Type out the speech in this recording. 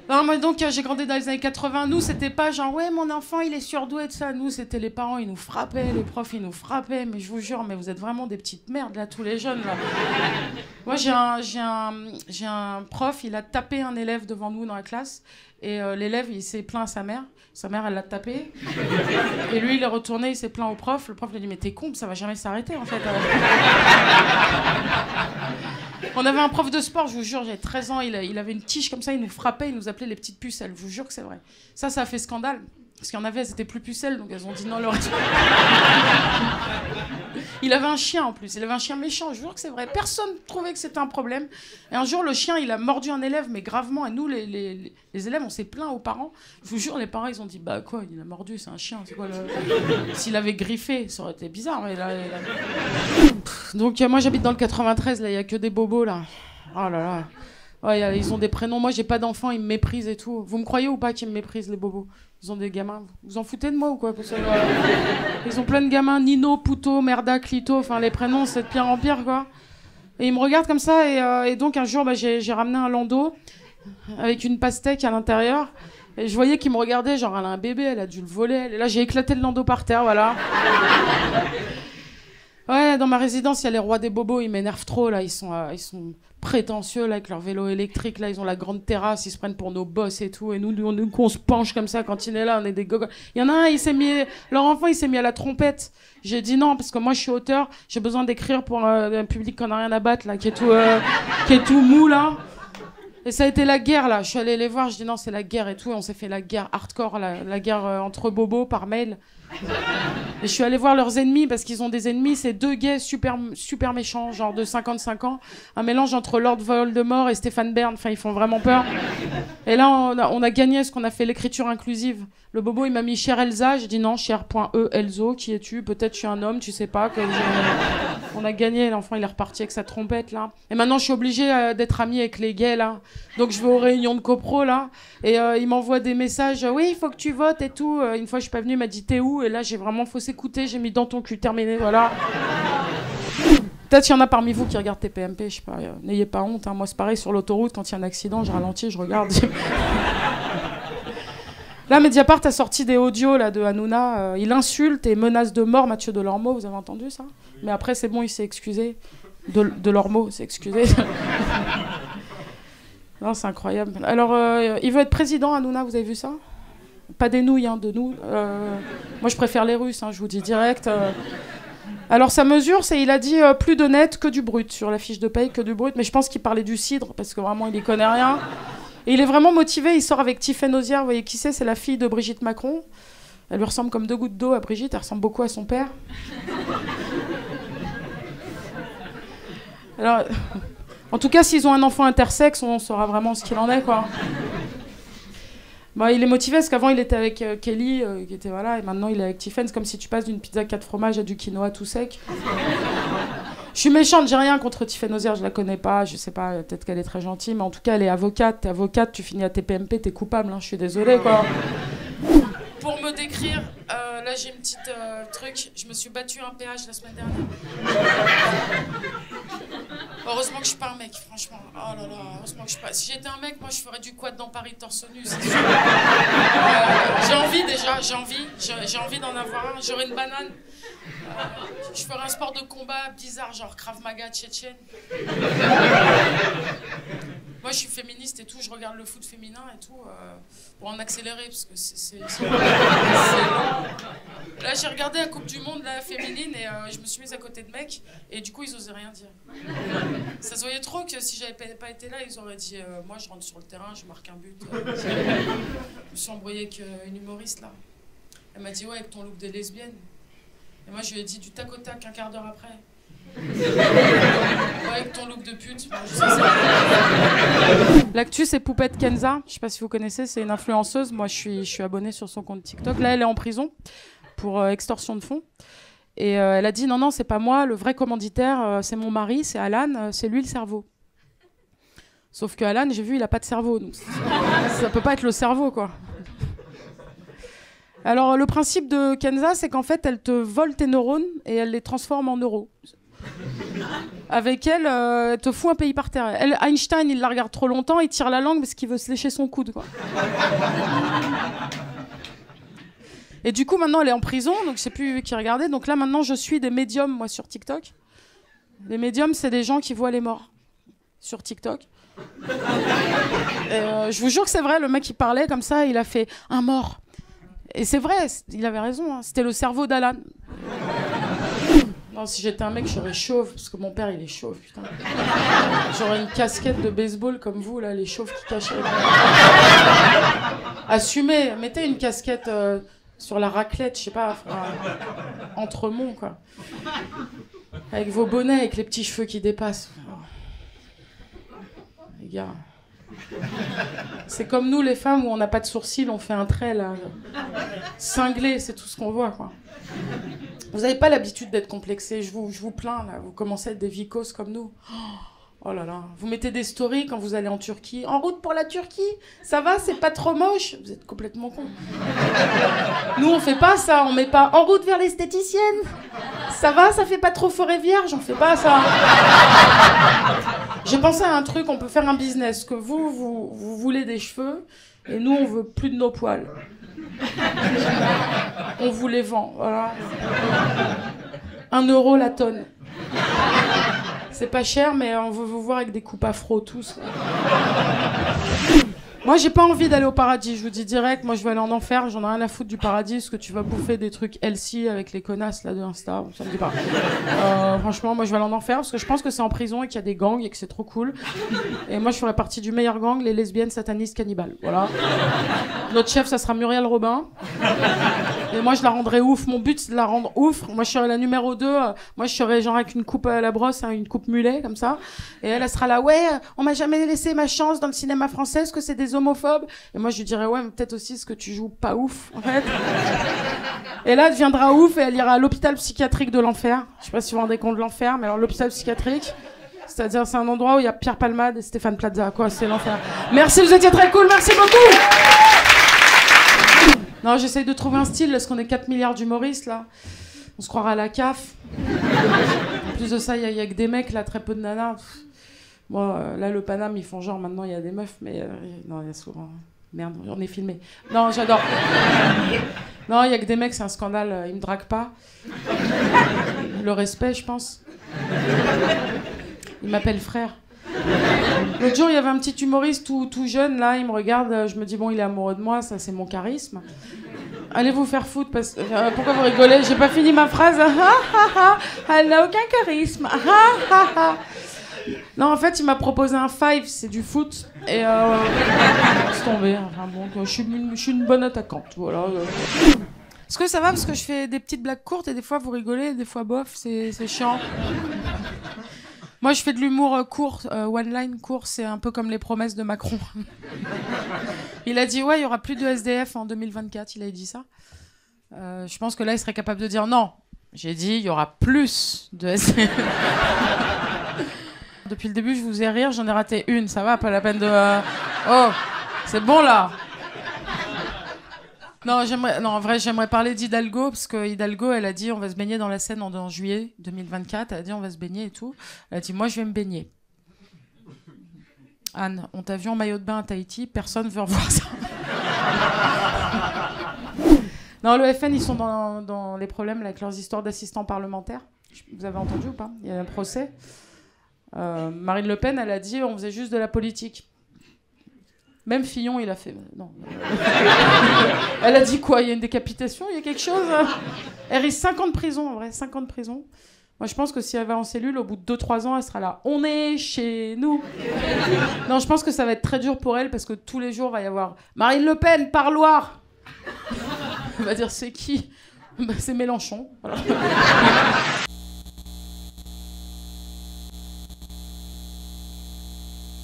Non, moi donc j'ai grandi dans les années 80. Nous, c'était pas genre ouais, mon enfant il est surdoué de ça. Nous, c'était les parents, ils nous frappaient, les profs ils nous frappaient. Mais je vous jure, mais vous êtes vraiment des petites merdes là, tous les jeunes là. Moi, j'ai un prof, il a tapé un élève devant nous dans la classe et l'élève il s'est plaint à sa mère. Sa mère, elle l'a tapé. Et lui, il est retourné, il s'est plaint au prof. Le prof lui a dit mais t'es con, ça va jamais s'arrêter en fait. On avait un prof de sport, je vous jure, j'avais 13 ans, il avait une tige comme ça, il nous frappait, il nous appelait les petites pucelles. Je vous jure que c'est vrai. Ça a fait scandale. Parce qu'il y en avait, elles étaient plus pucelles, donc elles ont dit non, leur... Il avait un chien en plus, il avait un chien méchant, je vous jure que c'est vrai. Personne ne trouvait que c'était un problème. Et un jour, le chien, il a mordu un élève, mais gravement. Et nous, les élèves, on s'est plaints aux parents. Je vous jure, les parents, ils ont dit bah quoi, il a mordu, c'est un chien, c'est quoi le... S'il avait griffé, ça aurait été bizarre. Mais là... Donc moi, j'habite dans le 93, là, il n'y a que des bobos, là. Oh là là. Ouais, ils ont des prénoms. Moi, j'ai pas d'enfants, ils me méprisent et tout. Vous me croyez ou pas qu'ils me méprisent, les bobos? Ils ont des gamins. Vous en foutez de moi ou quoi? Parce que, ils ont plein de gamins. Nino, Puto, Merda, Clito. Enfin, les prénoms, c'est de pire en pire, quoi. Et ils me regardent comme ça. Et donc, un jour, bah, j'ai ramené un landau avec une pastèque à l'intérieur. Et je voyais qu'ils me regardaient, genre, elle a un bébé, elle a dû le voler. Et là, j'ai éclaté le landau par terre, voilà. Ouais, dans ma résidence, il y a les rois des bobos, ils m'énervent trop, là. Ils sont prétentieux, là, avec leur vélo électrique, là. Ils ont la grande terrasse, ils se prennent pour nos boss et tout. Et nous on se penche comme ça quand il est là, on est des gogos. Il y en a un, leur enfant, il s'est mis à la trompette. J'ai dit non, parce que moi, je suis auteur, j'ai besoin d'écrire pour un public qu'on a rien à battre, là, qui est tout mou, là. Et ça a été la guerre, là. Je suis allée les voir, je dis non, c'est la guerre et tout. Et on s'est fait la guerre hardcore, la guerre entre bobos par mail. Et je suis allée voir leurs ennemis, parce qu'ils ont des ennemis. C'est deux gays super méchants, genre de 55 ans. Un mélange entre Lord Voldemort et Stéphane Bern. Enfin, ils font vraiment peur. Et là, on a gagné ce qu'on a fait l'écriture inclusive. Le bobo, il m'a mis Cher Elsa. J'ai dit non, cher.e Elzo. Qui es-tu? Peut-être je suis un homme, tu sais pas. On a gagné. L'enfant, il est reparti avec sa trompette, là. Et maintenant, je suis obligée d'être amie avec les gays, là. Donc, je vais aux réunions de copro, là. Et il m'envoie des messages. Oui, il faut que tu votes et tout. Une fois, je suis pas venue, il m'a dit t'es où? Et là, j'ai vraiment faut s'écouter. J'ai mis dans ton cul, terminé, voilà. Peut-être qu'il y en a parmi vous qui regardent TPMP, je sais pas. N'ayez pas honte. Hein. Moi, c'est pareil sur l'autoroute. Quand il y a un accident, je ralentis, je regarde. Là, Mediapart a sorti des audios là, de Hanouna. Il insulte et menace de mort Mathieu Delormeau. Vous avez entendu ça? Mais après, c'est bon, il s'est excusé. Delormeau s'est excusé. Non, c'est incroyable. Alors, il veut être président, Hanouna, vous avez vu ça? Pas des nouilles, hein, de nous. Moi, je préfère les Russes, hein, je vous dis direct. Alors, sa mesure, c'est il a dit plus de net que du brut. Sur la fiche de paye, que du brut. Mais je pense qu'il parlait du cidre, parce que vraiment, il y connaît rien. Et il est vraiment motivé. Il sort avec Tiffaine Ozière. Vous voyez qui c'est? C'est la fille de Brigitte Macron. Elle lui ressemble comme deux gouttes d'eau à Brigitte. Elle ressemble beaucoup à son père. Alors, en tout cas, s'ils ont un enfant intersexe, on saura vraiment ce qu'il en est, quoi. Bah, il est motivé parce qu'avant il était avec Kelly, qui était voilà, et maintenant il est avec Tiffen. C'est comme si tu passes d'une pizza 4 fromages à du quinoa tout sec. Je suis méchante, j'ai rien contre Tiffaine Ozière, je la connais pas, je sais pas, peut-être qu'elle est très gentille, mais en tout cas elle est avocate. T'es avocate, tu finis à TPMP, t'es coupable, hein, je suis désolée, quoi. Pour me décrire, là j'ai une petite truc, je me suis battue un péage la semaine dernière. Heureusement que je suis pas un mec, franchement. Oh là là, heureusement que je suis pas... Si j'étais un mec, moi je ferais du quad dans Paris torse nu, c'est sûr. J'ai envie déjà, j'ai envie d'en avoir un. J'aurais une banane. Je ferais un sport de combat bizarre, genre Krav Maga tchétchène. Moi je suis féministe et tout, je regarde le foot féminin et tout, pour en accélérer, parce que c'est long. Là j'ai regardé la Coupe du Monde là, féminine et je me suis mise à côté de mecs et du coup ils osaient rien dire. Ça se voyait trop que si j'avais pas été là, ils auraient dit moi je rentre sur le terrain, je marque un but. Je me suis embrouillée avec une humoriste là. Elle m'a dit ouais avec ton look de lesbienne. Et moi je lui ai dit du tac au tac un quart d'heure après. Ouais, avec ton look de pute. L'actu c'est Poupette Kenza, je sais pas si vous connaissez, c'est une influenceuse. Moi je suis abonnée sur son compte TikTok. Là elle est en prison pour extorsion de fonds. Et elle a dit non, c'est pas moi, le vrai commanditaire, c'est mon mari, c'est Alan, c'est lui le cerveau. Sauf que Alan, j'ai vu, il a pas de cerveau, donc ça peut pas être le cerveau, quoi. Alors le principe de Kenza, c'est qu'en fait, elle te vole tes neurones et elle les transforme en euros. Avec elle, elle te fout un pays par terre. Elle, Einstein, il la regarde trop longtemps, il tire la langue parce qu'il veut se lécher son coude, quoi. Et du coup, maintenant, elle est en prison, donc je sais plus qui regarder. Donc là, maintenant, je suis des médiums, moi, sur TikTok. Les médiums, c'est des gens qui voient les morts sur TikTok. Et, je vous jure que c'est vrai, le mec qui parlait comme ça, il a fait un mort. Et c'est vrai, il avait raison, hein. C'était le cerveau d'Alan. Non, si j'étais un mec, j'aurais chauve, parce que mon père, il est chauve, putain. J'aurais une casquette de baseball comme vous, là, les chauves qui cachent. Assumez, mettez une casquette sur la raclette, je sais pas, Entremont, quoi. Avec vos bonnets, avec les petits cheveux qui dépassent. Les gars. C'est comme nous, les femmes, où on n'a pas de sourcils, on fait un trait, là. Cinglé, c'est tout ce qu'on voit, quoi. Vous n'avez pas l'habitude d'être complexé, je vous plains, là. Vous commencez à être des vicos comme nous. Oh là là. Vous mettez des stories quand vous allez en Turquie. En route pour la Turquie, ça va, c'est pas trop moche. Vous êtes complètement cons. Nous, on fait pas ça, on met pas en route vers l'esthéticienne. Ça va, ça fait pas trop forêt vierge, on fait pas ça. J'ai pensé à un truc, on peut faire un business, que vous voulez des cheveux, et nous, on veut plus de nos poils. On vous les vend, voilà. 1 euro la tonne. C'est pas cher, mais on veut vous voir avec des coupes afro tous. Moi, j'ai pas envie d'aller au paradis, je vous dis direct. Moi, je vais aller en enfer, j'en ai rien à foutre du paradis, parce que tu vas bouffer des trucs healthy avec les connasses là de Insta, ça me dit pas. Franchement, moi, je vais aller en enfer, parce que je pense que c'est en prison et qu'il y a des gangs et que c'est trop cool. Et moi, je ferai partie du meilleur gang, les lesbiennes, satanistes, cannibales. Voilà. Notre chef, ça sera Muriel Robin. Et moi, je la rendrai ouf. Mon but, c'est de la rendre ouf. Moi, je serai la numéro 2. Moi, je serai genre avec une coupe à la brosse, hein, une coupe mulet, comme ça. Et elle sera là, ouais, on m'a jamais laissé ma chance dans le cinéma français, parce que c'est des homophobes. Et moi, je lui dirais, ouais, mais peut-être aussi ce que tu joues pas ouf, en fait. Et là, elle deviendra ouf et elle ira à l'hôpital psychiatrique de l'enfer. Je sais pas si vous vous rendez compte de l'enfer, mais alors l'hôpital psychiatrique, c'est-à-dire c'est un endroit où il y a Pierre Palmade et Stéphane Plaza, quoi, c'est l'enfer. Merci, vous étiez très cool, merci beaucoup. Non, j'essaye de trouver un style, parce qu'on est 4 milliards d'humoristes, là. On se croira à la CAF. En plus de ça, il y a que des mecs, là, très peu de nanas. Moi, là, le Paname, ils font genre, maintenant, il y a des meufs, mais... non, il y a souvent... Merde, on est filmé. Non, j'adore. Non, il y a que des mecs, c'est un scandale, ils me draguent pas. Le respect, je pense. Ils m'appellent frère. L'autre jour, il y avait un petit humoriste tout jeune, là, il me regarde, je me dis, bon, il est amoureux de moi, ça, c'est mon charisme. Allez vous faire foutre, parce que... pourquoi vous rigolez? J'ai pas fini ma phrase. Elle n'a aucun charisme. Non, en fait, il m'a proposé un 5, c'est du foot, et c'est tombé. Enfin bon, je suis une bonne attaquante, voilà. Est-ce que ça va, parce que je fais des petites blagues courtes, et des fois, vous rigolez, et des fois, bof, c'est chiant. Moi, je fais de l'humour court, one line court, c'est un peu comme les promesses de Macron. Il a dit, ouais, il y aura plus de SDF en 2024, il a dit ça. Je pense que là, il serait capable de dire non. J'ai dit, il y aura plus de SDF. Depuis le début, je vous ai rire, j'en ai raté une, ça va, pas la peine de... Oh, c'est bon, là. Non, en vrai, j'aimerais parler d'Hidalgo, parce que Hidalgo, elle a dit, on va se baigner dans la Seine en juillet 2024. Elle a dit, on va se baigner et tout. Elle a dit, moi, je vais me baigner. Anne, on t'a vu en maillot de bain à Tahiti, personne veut revoir ça. Non, le FN, ils sont dans les problèmes avec leurs histoires d'assistants parlementaires. Vous avez entendu ou pas? Il y a un procès. Marine Le Pen, elle a dit, on faisait juste de la politique. Même Fillon, il a fait... Non. Elle a dit quoi? Il y a une décapitation? Il y a quelque chose? Elle risque 5 ans de prison, en vrai. 5 ans de prison. Moi, je pense que si elle va en cellule, au bout de 2-3 ans, elle sera là. On est chez nous. Non, je pense que ça va être très dur pour elle, parce que tous les jours, il va y avoir Marine Le Pen, parloir. Elle va dire, c'est qui? Bah, c'est Mélenchon. Voilà.